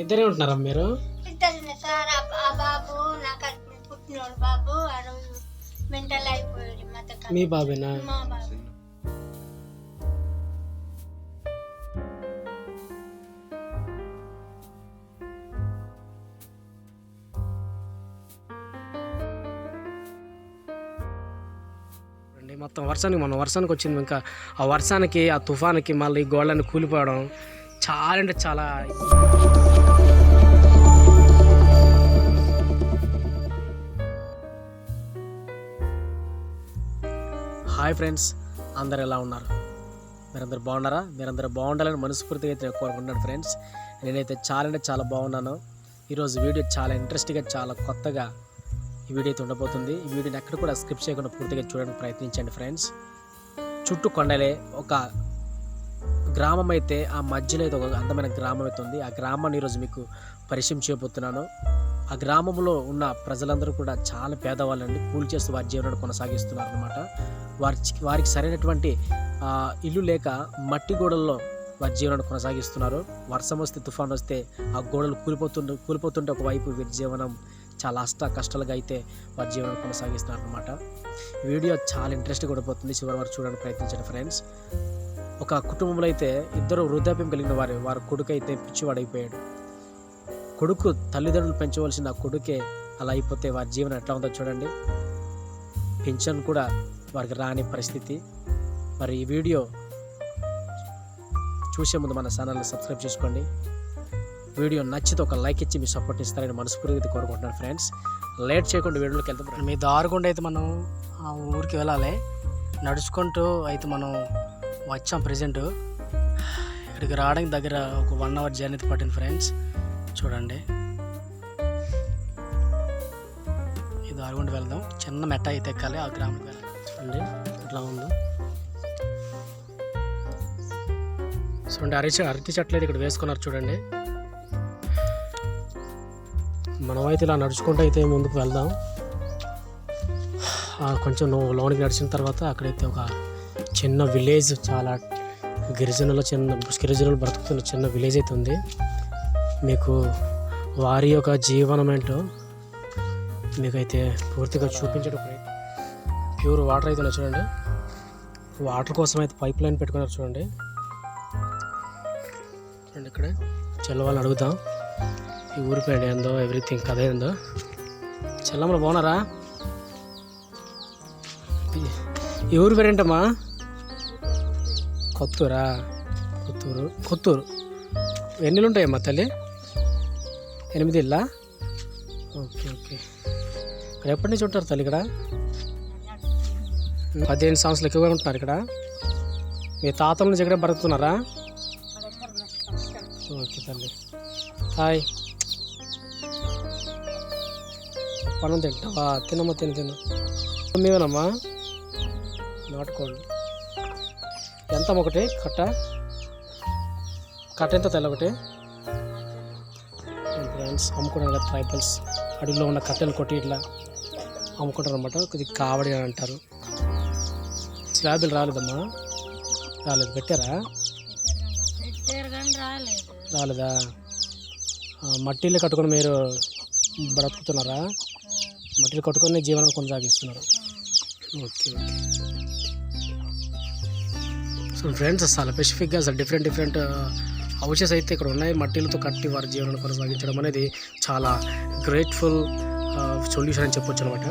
ఇద్దరే ఉంటున్నారా మీరు? ఇద్దరు సార్. ఆ బాబు నాకు పుట్టినోడు బాబు ఆ రోజు మెంటల్ అయిపోయాడు. మీ బాబేనా? మా బాబు. మొత్తం వర్షానికి వచ్చింది. ఇంకా ఆ వర్షానికి ఆ తుఫానికి మళ్ళీ గోడలన్నీ కూలిపోవడం చాలా అంటే చాలా. హాయ్ ఫ్రెండ్స్, అందరు ఎలా ఉన్నారు? మీరందరూ బాగున్నారా? మీరందరూ బాగుండాలని మనస్ఫూర్తిగా అయితే కోరుకుంటున్నాను ఫ్రెండ్స్. నేనైతే చాలా అంటే చాలా బాగున్నాను. ఈరోజు వీడియో చాలా ఇంట్రెస్టింగ్గా చాలా కొత్తగా ఈ వీడియో అయితే ఉండబోతుంది. ఈ వీడియోని ఎక్కడ కూడా స్కిప్ చేయకుండా పూర్తిగా చూడడానికి ప్రయత్నించండి ఫ్రెండ్స్. చుట్టూ కొండలే, ఒక గ్రామం అయితే ఆ మధ్యలో అయితే ఒక అందమైన గ్రామం అయితే ఉంది. ఆ గ్రామాన్ని ఈరోజు మీకు పరిచయం చేయబోతున్నాను. ఆ గ్రామంలో ఉన్న ప్రజలందరూ కూడా చాలా పేదవాళ్ళండి. కూలి చేస్తూ వారి జీవనాన్ని కొనసాగిస్తున్నారు అనమాట. వారికి సరైనటువంటి ఇల్లు లేక మట్టి గోడల్లో వారి జీవనాన్ని కొనసాగిస్తున్నారు. వర్షం వస్తే, తుఫాన్ వస్తే ఆ గోడలు కూలిపోతుంటే ఒకవైపు వీరి జీవనం చాలా కష్టాలుగా అయితే వారి జీవనాన్ని కొనసాగిస్తున్నారు అనమాట. వీడియో చాలా ఇంట్రెస్ట్గా ఉండబోతుంది. చివరి వరకు చూడడానికి ప్రయత్నించండి ఫ్రెండ్స్. ఒక కుటుంబంలో అయితే ఇద్దరు వృద్ధాప్యం కలిగిన వారి కొడుకు అయితే పిచ్చివాడైపోయాడు. కొడుకు తల్లిదండ్రులు పెంచవలసిన కొడుకే అలా అయిపోతే వారి జీవనం ఎట్లా ఉందో చూడండి. పెన్షన్ కూడా వారికి రాని పరిస్థితి. మరి ఈ వీడియో చూసే ముందు మన ఛానల్ని సబ్స్క్రైబ్ చేసుకోండి. వీడియో నచ్చితే ఒక లైక్ ఇచ్చి మీ సపోర్ట్ ఇస్తారని మనస్ఫూర్తిగా కోరుకుంటున్నాను ఫ్రెండ్స్. లేట్ చేయకుండా వీడియోలోకి వెళ్తాం. మీ దారుగుండా అయితే మనం ఆ ఊరికి వెళ్ళాలి. నడుచుకుంటూ అయితే మనం వచ్చాం. ప్రజెంట్ ఇక్కడికి రావడానికి దగ్గర ఒక 1 అవర్ జర్నీ పట్టింది ఫ్రెండ్స్. చూడండి, ఈ దారుగుండా వెళ్దాం. చిన్న మెట్ట అయితే ఎక్కాలి, ఆ గ్రామంకి వెళ్ళాలి. చూడండి ఎట్లా ఉందో. చూడండి, అరటి చెట్లు అయితే ఇక్కడ వేసుకున్నారు చూడండి. మనమైతే ఇలా నడుచుకుంటూ అయితే ముందుకు వెళ్దాం. కొంచెం లోనికి నడిచిన తర్వాత అక్కడైతే ఒక చిన్న విలేజ్, చాలా గిరిజనులు బ్రతుకుతున్న చిన్న విలేజ్ అయితే ఉంది. మీకు వారి యొక్క జీవనం ఏంటో మీకైతే పూర్తిగా చూపించడం. ప్యూర్ వాటర్ అయితే చూడండి. వాటర్ కోసం అయితే పైప్ లైన్ పెట్టుకున్నారు చూడండి. చూడండి, ఇక్కడ చెల్లవాళ్ళని అడుగుదాం ఈ ఊరి పేరు ఏందో, ఎవ్రీథింగ్ కథ ఏందో. చెల్లమ్మలు బాగున్నారా? ఈ ఊరి పేరు ఏంటమ్మా? కొత్తూరు. ఎన్ని ఇళ్ళు ఉంటాయమ్మా తల్లి? 8 ఇళ్ళా? ఓకే. ఇక్కడ ఎప్పటి నుంచి ఉంటారు తల్లి? ఇక్కడ 15 సంవత్సరాలు ఎక్కువగా ఉంటున్నారు ఇక్కడ. మీ తాతల నుంచి ఇక్కడే బ్రతుకుతున్నారా? ఓకే తల్లి. హాయ్. పనం తింటావా? తినమ్మా, తిను. మీవేనమ్మా? నాటుకోండి. ఎంత ఒకటి కట్ట ఎంత తెల్ల ఒకటి? ఫ్రెండ్స్ అమ్ముకుంటారు కదా ట్రైబల్స్. అడవిలో ఉన్న కట్టెలు కొట్టి ఇట్లా అమ్ముకుంటారు అనమాట. ఇది కావడి అని అంటారు. స్లాబులు రాలేదమ్మా? రాలేదు. పెట్టారా? రాలేదా? మట్టిలు కట్టుకొని మీరు బ్రతుకుతున్నారా? మట్టిలు కట్టుకొని జీవనాన్ని కొనసాగిస్తున్నారు. ఓకే. సో ఫ్రెండ్స్, చాలా స్పెసిఫిక్గా అసలు డిఫరెంట్ హౌసెస్ అయితే ఇక్కడ ఉన్నాయి. మట్టిలతో కట్టి వారి జీవనాన్ని కొనసాగించడం అనేది చాలా గ్రేట్ఫుల్ సొల్యూషన్ అని చెప్పొచ్చు అనమాట.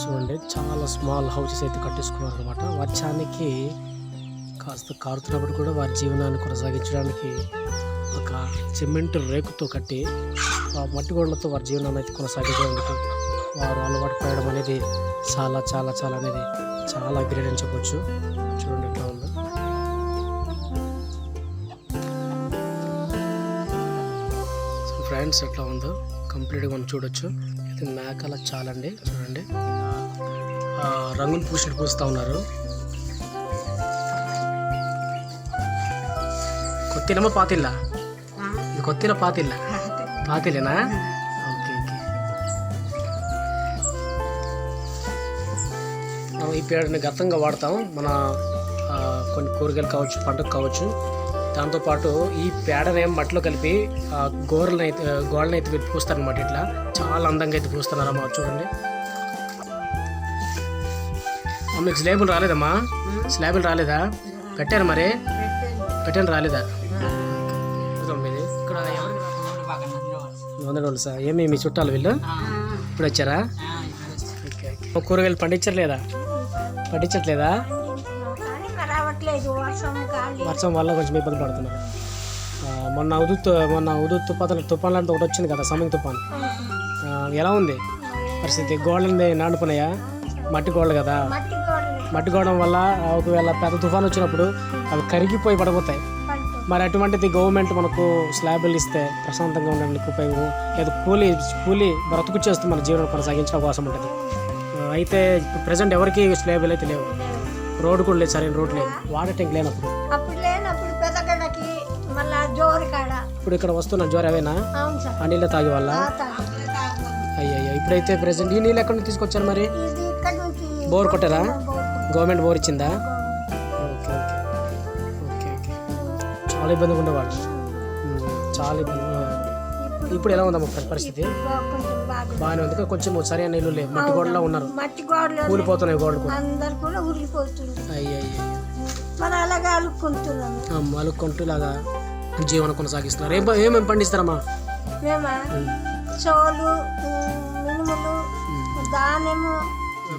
చూడండి, చాలా స్మాల్ హౌసెస్ అయితే కట్టేసుకున్నారు అనమాట. వర్షానికి కాస్త కారుతున్నప్పుడు కూడా వారి జీవనాన్ని కొనసాగించడానికి ఒక సిమెంట్ రేకుతో కట్టి ఆ మట్టి గోడలతో వారి జీవనాన్ని అయితే కొనసాగించడానికి వారు అలవాటు పడడం అనేది చాలా అనేది చాలా గ్రేట్ అని చెప్పొచ్చు. చూడండి ఎట్లా ఉందో. సో ఫ్రెండ్స్, ఎట్లా ఉందో కంప్లీట్గా మనం చూడొచ్చు. ఇది మేకల చాలండి. చూడండి, రంగులు పూస్తూ ఉన్నారు. కొత్తిల్లమ్మ పాతిల్లా? ఇది కొత్తిల్ల పాతిల్లేనా? ఓకే. మనం ఈ పేడని గతంగా వాడతాం. మన కొన్ని కూరగాయలు కావచ్చు, పంటకు కావచ్చు. దాంతోపాటు ఈ పేడని మట్టిలో కలిపి గోడలను అయితే పూస్తారనమాట. ఇట్లా చాలా అందంగా అయితే పూస్తున్నారమ్మా. చూడండి మీకు స్లాబులు రాలేదమ్మా? స్లాబులు రాలేదా? కట్టారు మరి? కట్టాను రాలేదా? ఇక్కడ ఎవరు సార్? ఏమి మీ చుట్టాలు వీళ్ళు ఇప్పుడు వచ్చారా? కూరగాయలు పండించట్లేదా? వర్షం వల్ల కొంచెం ఇబ్బంది పడుతున్నారు. మొన్న ఉదుత్ తుఫాన్ లాంటి ఒకటి వచ్చింది కదా, సమయం తుఫాన్. ఎలా ఉంది పరిస్థితి? గోడలు నానుకున్నాయా? మట్టి గోడలు కదా, మట్టి గోడడం వల్ల ఒకవేళ పెద్ద తుఫాన్ వచ్చినప్పుడు అవి కరిగిపోయి పడిపోతాయి. మరి అటువంటిది గవర్నమెంట్ మనకు స్లాబులు ఇస్తే ప్రశాంతంగా ఉండడానికి ఉపయోగం. ఏదో కూలి బ్రతుకు చేస్తూ మన జీవనం కొనసాగించడం అవకాశం ఉంటుంది. అయితే ఇప్పుడు ప్రజెంట్ ఎవరికి స్లాబులు అయితే లేవు. రోడ్డు కూడా లేదు, సరైన రోడ్డు లేదు, వాటర్ ట్యాంక్ లేనప్పుడు. ఇప్పుడు ఇక్కడ వస్తున్న జోరు అవేనా? ఆ నీళ్ళ తాగే వాళ్ళ? అయ్యో, ఇప్పుడైతే ప్రజెంట్ ఈ నీళ్ళు ఎక్కడి నుంచి తీసుకొచ్చారు మరి? బోర్ కొట్టారా? గవర్నమెంట్ బోర్ ఇచ్చిందా? Okay okay okay okay. చాలా ఇబ్బందిగా ఉండేవాళ్ళు, చాలా ఇబ్బంది. ఇప్పుడు ఎలా ఉందమ్మా పరిస్థితి? బాగానే ఉంది. కొంచెం సరైన నీళ్ళు లేవు, మట్టి గోడలో ఉన్నారు, కూలిపోతున్నాయి గోడలు కూడా. అయ్యో, అలుక్కుంటూ ఇలాగా జీవనం కొనసాగిస్తున్నారు. ఏమేమి పండిస్తారమ్మా?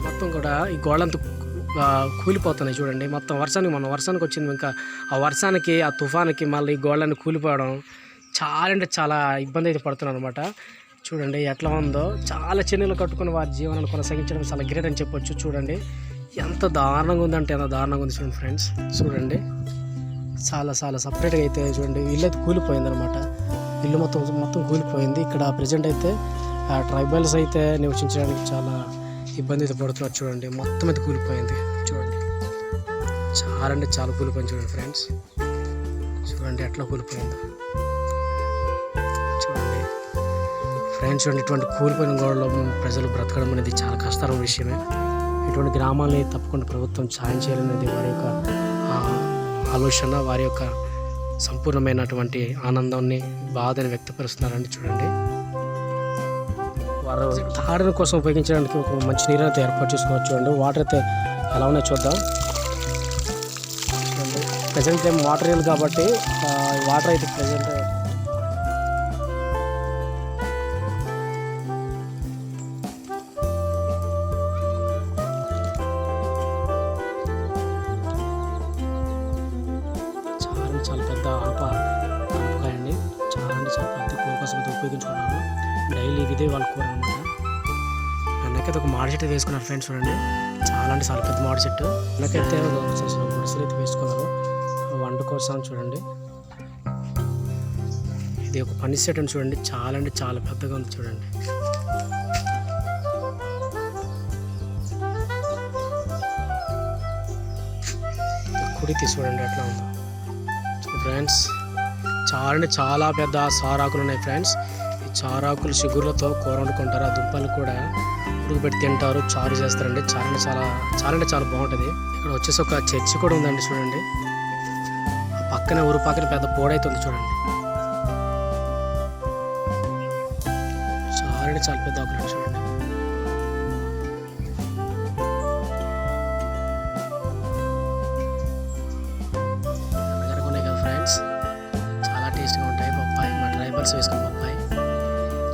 మొత్తం కూడా ఈ గోడలంతా కూలిపోతున్నాయి చూడండి. మొత్తం వర్షానికి వచ్చింది. ఇంకా ఆ వర్షానికి, ఆ తుఫానికి మళ్ళీ ఈ గోడలన్నీ కూలిపోవడం చాలా అంటే చాలా ఇబ్బంది అయితే పడుతున్నారు అనమాట. చూడండి ఎట్లా ఉందో. చాలా చెన్నెలు కట్టుకుని వారి జీవనాన్ని కొనసాగించడం చాలా గ్రేట్ అని చెప్పొచ్చు. చూడండి ఎంత దారుణంగా ఉందంటే ఎంత దారుణంగా ఉంది చూడండి ఫ్రెండ్స్. చూడండి చాలా సపరేట్గా అయితే చూడండి. ఇల్లు అయితే కూలిపోయింది అనమాట. ఇల్లు మొత్తం కూలిపోయింది. ఇక్కడ ప్రజెంట్ అయితే ట్రైబల్స్ అయితే నివసించడానికి చాలా ఇబ్బంది అయితే పడుతున్నారు. చూడండి మొత్తం అయితే కూలిపోయింది. చూడండి చాలా అంటే చాలా కూలిపోయింది చూడండి ఫ్రెండ్స్. చూడండి ఎట్లా కూలిపోయిందో చూడండి ఫ్రెండ్స్. చూడండి ఇటువంటి కూలిపోయిన గోడలో ప్రజలు బ్రతకడం అనేది చాలా కష్టమైన విషయమే. ఇటువంటి గ్రామాలని తప్పకుండా ప్రభుత్వం సాయం చేయాలనేది వారి యొక్క ఆలోచన, వారి యొక్క సంపూర్ణమైనటువంటి ఆనందాన్ని, బాధని వ్యక్తపరుస్తున్నారండి. చూడండి వారు తాగడం కోసం ఉపయోగించడానికి ఒక మంచి నీరు అయితే ఏర్పాటు చేసుకోవచ్చు. చూడండి వాటర్ అయితే ఎలా ఉన్నాయో చూద్దాం. చూడండి ప్రజెంట్ ఏం వాటర్ లేదు కాబట్టి వాటర్ అయితే ప్రజెంట్ చాలా పెద్ద అనపకాయ అండి. చాలా అంటే చాలా పెద్ద కూర కోసం అయితే ఉపయోగించుకున్నాను. డైలీ ఇదే వాళ్ళ కూర అనమాట. నాకైతే ఒక మామిడి చెట్టు వేసుకున్నారు ఫ్రెండ్స్. చూడండి చాలా అంటే చాలా పెద్ద మామిడి చెట్టు. నాకైతే గుడిసెలు అయితే వేసుకున్నారు వంట కోసం. చూడండి ఇది ఒక పని సెట్ అని చూడండి. చాలా అంటే చాలా పెద్దగా ఉంది చూడండి. కుడి చూడండి ఎట్లా ఉందో ఫ్రెండ్స్. చాలా అంటే చాలా పెద్ద సారాకులు ఉన్నాయి ఫ్రెండ్స్. ఈ చారాకులు చిగుర్లతో కూర వండుకుంటారు. ఆ దుంపలు కూడా ఉడకబెట్టి తింటారు, చారు చేస్తారండి. చాలా అంటే చాలా బాగుంటుంది. ఇక్కడ వచ్చేసి ఒక చర్చి కూడా ఉందండి చూడండి. ఆ పక్కనే ఊరు పక్కన పెద్ద బోర్డు ఉంది చూడండి. చాలా అంటే చాలా పెద్ద ఆకులు చూడండి. చాలా టేస్ట్గా ఉంటాయి బొప్పాయి. మా ట్రైబల్స్ వేసుకున్న బొప్పాయి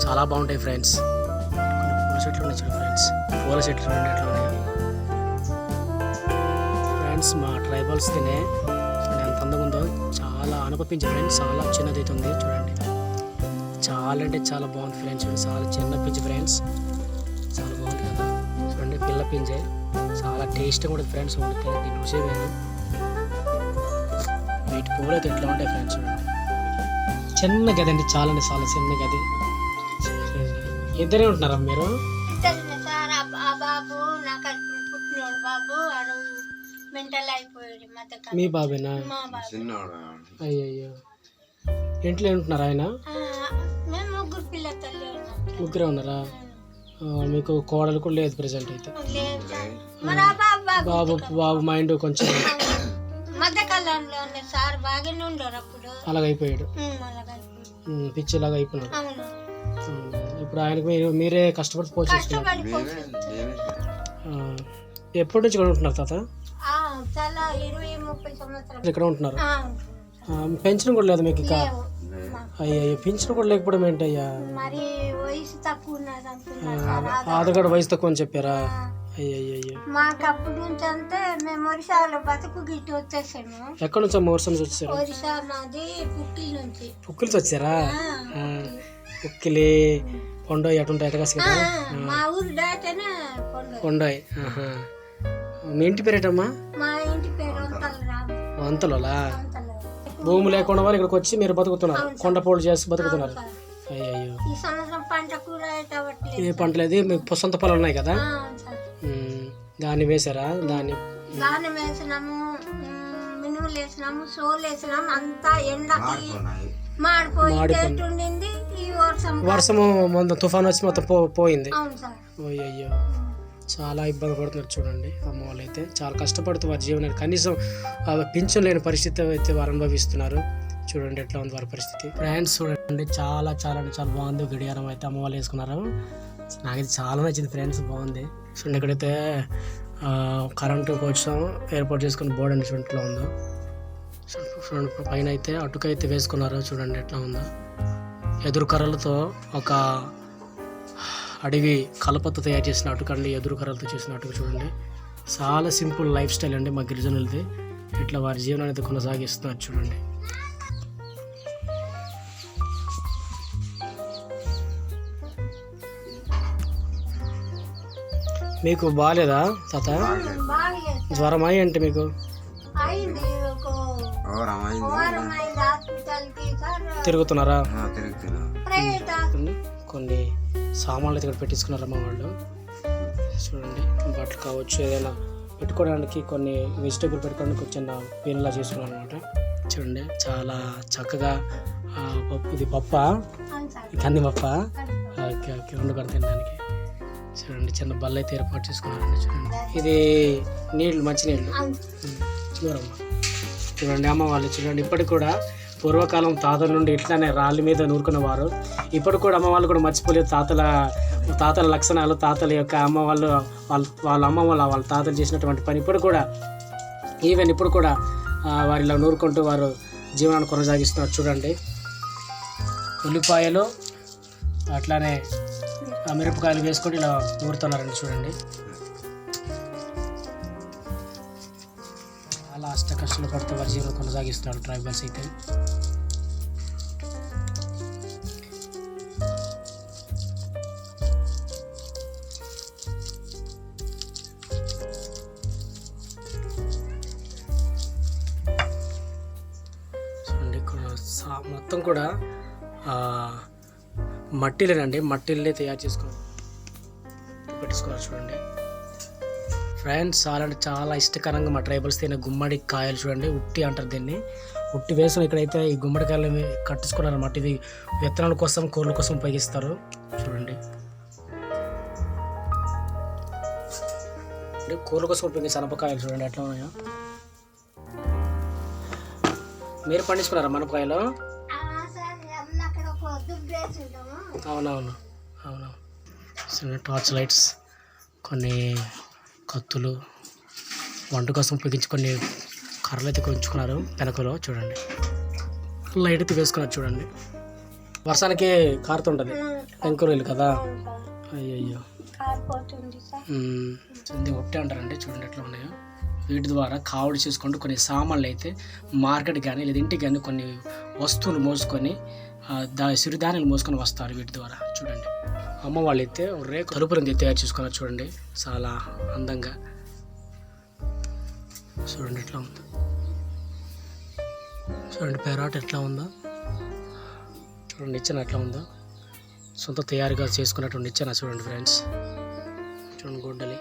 చాలా బాగుంటాయి ఫ్రెండ్స్. కొన్ని పూల చెట్లు ఉన్నాయి చూడండి ఫ్రెండ్స్. పూల చెట్లు చూడండి ఎట్లా ఉన్నాయి ఫ్రెండ్స్. మా ట్రైబల్స్ తినే ఎంత అందంగా ఉందో. చాలా అనుభవించే ఫ్రెండ్స్. చాలా చిన్నది అయితే ఉంది చూడండి. చాలా అంటే చాలా బాగుంది ఫ్రెండ్స్. చూడండి చాలా చిన్న పింజ ఫ్రెండ్స్. చాలా బాగుంది కదా చూడండి. పిల్ల పింజే చాలా టేస్ట్గా ఉంటుంది ఫ్రెండ్స్. వండితే దీని రుచి వేరు. వీటి పువ్వులు అయితే ఎట్లా ఉంటాయి ఫ్రెండ్స్. చూడండి చిన్న గది అండి. చాలా అంటే చాలా చిన్న గది. ఇద్దరే ఉంటున్నారా మీరు? మీ బాబేనా? అయ్యో ఇంట్లో ఉంటున్నారా ఆయన? ముగ్గురే ఉన్నారా? మీకు కోడలు కూడా లేదు ప్రజెంట్ అయితే? బాబు మైండ్ కొంచెం మధ్యకాలంలో ఉన్న సార్ బాగానే ఉండరు అప్పుడు. అలాగైపోయాడు, అలాగే పిచ్చిలాగా అయిపోయినాడు. అవును, ఇప్పుడు ఆయనకు మీరే కష్టపడి పోషిస్తున్నారు. కష్టపడి పోషిస్తారు. ఎప్పటి నుంచి ఇక్కడ ఉంటున్నారు తాత? చాలా 20-30 సంవత్సరాలు ఇక్కడ ఉంటున్నారు. ఆ, పెన్షన్ కూడా లేదు మీకు? ఇక లేవు. అయ్యా, పెన్షన్ కూడా లేకపోవడం ఏంటయ్యా? మరి వయసు తక్కువ ఉన్నది అంటున్నారు సార్. ఆధార్ కార్డు వయసు తక్కువ అని చెప్పారా? అయ్యయ్యో, మాకు అప్పటి నుంచి అంటే మేము ఒరిస్సాలో బతుకు గిట్టు వచ్చేసాము. ఎక్కడి నుంచి అమ్మ? వర్షం నుంచి వచ్చారా? ఒరిస్సా మాది పుక్కిల్ నుంచి. పుక్కిలిసి వచ్చారా? పుక్కిలి కొండోయ్ అటుంటాయి ఎటకాసి కదా. మా ఊరు దాటనే కొండోయ్. మీ ఇంటి పేరేటమ్మా? మా ఇంటి పేరు వంతలరాము. వంతలోలా? భూమి లేకుండా వాళ్ళు ఇక్కడికి వచ్చి మీరు బతుకుతున్నారు, కొండపోళ్ళు చేసి బతుకుతున్నారు. అయ్యయ్యో, ఈ సంవత్సరం పంట కూడా ఏ పంట లేదు మీకు? సొంత పొలాలు ఉన్నాయి కదా, దాన్ని వేసారా? దాన్ని వేసినాము, మినుములు వేసినాము, సోలు వేసినాము. అంతా ఎండకి మాడిపోయింది. ఈ వర్షము మొత్తం తుఫాన్ వచ్చి మొత్తం పోయింది. అవును సార్. అయ్యయ్యో, చాలా ఇబ్బంది పడుతున్నారు చూడండి. అమ్మ వాళ్ళు అయితే చాలా కష్టపడుతూ వారి జీవనాన్ని కనీసం పింఛన్ లేని పరిస్థితి అయితే వారు అనుభవిస్తున్నారు. చూడండి ఎట్లా ఉంది వారి పరిస్థితి. ఫ్రెండ్స్ చూడండి, చాలా చాలా అంటే చాలా బాగుంది. గడియారం అయితే అమ్మ వాళ్ళు వేసుకున్నారు. నాకైతే చాలా నచ్చింది ఫ్రెండ్స్, బాగుంది. చూడండి ఇక్కడైతే కరెంటు కోసం ఏర్పాటు చేసుకుని బోర్డు అని చూడండి ఎట్లా ఉందో. చూడండి పైన అయితే అటుకైతే వేసుకున్నారు. చూడండి ఎట్లా ఉందో. ఎదురు కర్రలతో ఒక అడవి కలపతో తయారు చేసిన అటుకండి, ఎదురు కర్రలతో చేసిన అటుకు. చూడండి చాలా సింపుల్ లైఫ్ స్టైల్ అండి మా గిరిజనులది. ఇట్లా వారి జీవనాన్ని అయితే కొనసాగిస్తున్నారు చూడండి. మీకు బాగాలేదా తాత? జ్వరం అయ్యి అంటే మీకు తిరుగుతున్నారా? కొన్ని సామాన్లు అయితే ఇక్కడ పెట్టించుకున్నారా మా వాళ్ళు. చూడండి బట్టలు కావచ్చు, ఏదైనా పెట్టుకోవడానికి కొన్ని వెజిటేబుల్ పెట్టుకోవడానికి చిన్న పెయిన్లా చేసుకున్నాను అనమాట. చూడండి చాలా చక్కగా ఇది పప్ప, కంది పప్ప. ఓకే ఓకే, వండుకొని తినడానికి. చూడండి చిన్న బల్ల అయితే ఏర్పాటు చేసుకున్నారండి. చూడండి ఇది నీళ్ళు, మంచినీళ్ళు దూరమ్మ. చూడండి అమ్మ వాళ్ళు చూడండి ఇప్పటికి కూడా పూర్వకాలం తాతల నుండి ఇట్లానే రాళ్ళ మీద నూరుకునేవారు. ఇప్పుడు కూడా అమ్మ వాళ్ళు కూడా మర్చిపోలేదు తాతల లక్షణాలు, తాతల యొక్క అమ్మ వాళ్ళు వాళ్ళ అమ్మ వాళ్ళ తాతలు చేసినటువంటి పని ఇప్పుడు కూడా ఈవెన్ ఇప్పుడు కూడా వారిలో నూరుకుంటూ వారు జీవనాన్ని కొనసాగిస్తున్నారు. చూడండి ఉల్లిపాయలు అట్లానే మిరపకాయలు వేసుకొని ఇలా నూరుతున్నారండి. చూడండి చాలా అష్ట కష్టాలు పడుతూ వారి జీవనం కొనసాగిస్తున్నారు ట్రైబల్స్ అయితే. చూడండి మొత్తం కూడా మట్టిలేనండి, మట్టిలనే తయారు పెట్టించుకోవాలి. చూడండి ఫ్రెండ్స్ చాలా అంటే చాలా ఇష్టకరంగా మా ట్రైబల్స్ తినే గుమ్మడి కాయలు. చూడండి ఉట్టి అంటారు దీన్ని, ఉట్టి వేసిన ఇక్కడైతే ఈ గుమ్మడికాయలు కట్టించుకున్నారు అన్నమాట. ఇది విత్తనాల కోసం, కూరల కోసం ఉపయోగిస్తారు. చూడండి కూరల కోసం ఉపయోగించే అనపకాయలు చూడండి ఎట్లా ఉన్నాయో. మీరు పండించుకున్నారా మనపకాయలు? అవునవును అవునవును. టార్చ్ లైట్స్, కొన్ని కత్తులు, వంట కోసం ఉపయోగించి కొన్ని కర్రలు అయితే కొంచుకున్నారు వెనకలో. చూడండి లైట్ అయితే వేసుకున్నారు. చూడండి వర్షానికి కారుతుంటుంది, టెంకరీలు కదా. అయ్యయ్యో ఒట్టి అంటారండి. చూడండి ఎట్లా ఉన్నాయో. వీటి ద్వారా కావడి చేసుకుంటూ కొన్ని సామాన్లు అయితే మార్కెట్ కానీ లేదా ఇంటికి కానీ కొన్ని వస్తువులు మోసుకొని సిరిధాన్యాలు మోసుకొని వస్తారు వీటి ద్వారా. చూడండి అమ్మ వాళ్ళు అయితే రేకు తలుపులను తయారు చేసుకున్నారు. చూడండి చాలా అందంగా. చూడండి ఎట్లా ఉందో. చూడండి పెరాట్ ఎట్లా ఉందో. చూడండి నిచ్చెన ఎట్లా ఉందో. సొంత తయారుగా చేసుకున్నటువంటి నిచ్చెన చూడండి ఫ్రెండ్స్. చూడండి గొడ్డలి.